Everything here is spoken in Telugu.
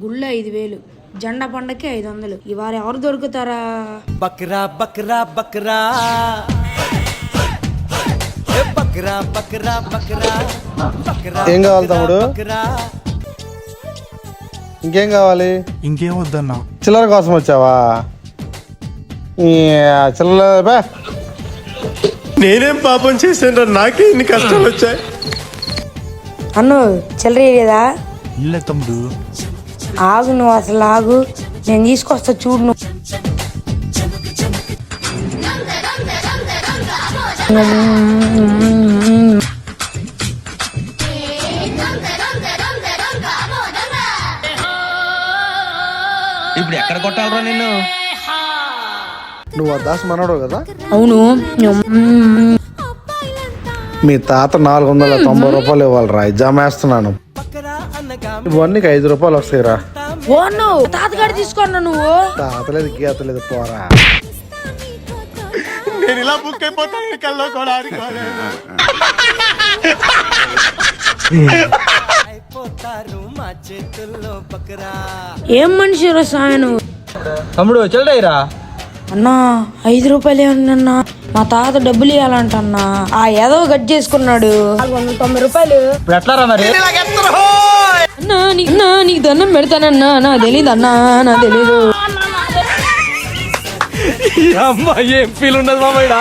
గుళ్ళ 5,000, జెండా పండక్కి 500. ఇవాళ ఎవరు దొరుకుతారా? బక్రా బక్రా బక్రా బక్రా బక్రా బక్రా బక్రా. ఏం కావాలి తమ్ముడు? ఇంకేం కావాలి? ఇంకేం వద్దన్నా. చిల్లర కోసం వచ్చావా? చిల్లర నేనేం పాపం చేశాను, నాకే ఇన్ని కష్టాలు వచ్చాయి. అన్ను చిల్లర లేదా? ఇల్లే తమ్ముడు. ఆగు, నువ్వు అసలు ఆగు, నేను తీసుకొస్తా చూడు. నువ్వు ఇప్పుడు ఎక్కడ కొట్టాలరా నిన్ను? నువ్వు ఆ దాస్ మనోడు కదా? అవును. మీ తాత 490 రూపాయలు ఇవ్వాలరా, జమ వేస్తున్నాను. ఇవన్నీ 5 రూపాయలు వస్తాయిరా. ఓ నువ్వు తాతగాడి తీసుకున్నా. నువ్వు తాతలేదు గీతలేదు పోరా. నేను ఇలా బుక్ అయిపోతాను కల్లో కూడా ఆడుకోలేదు. ఏం మనిషి రసాయన నువ్వు? తమ్ముడు చెల్లరైరా అన్నా 5 రూపాయలు అన్నా, మా తాత డబ్బులు ఇవ్వాలంటన్నా. ఆ ఏదో గట్ చేసుకున్నాడు. 490 రూపాయలు. ఇప్పుడు ఎట్లారా మరి? అన్నా నీకు దండం పెడతానన్నా. నాకు తెలీదు అన్నా, నాకు తెలీదు. అమ్మాయి ఏం ఫీల్ ఉన్నది మామయ్య.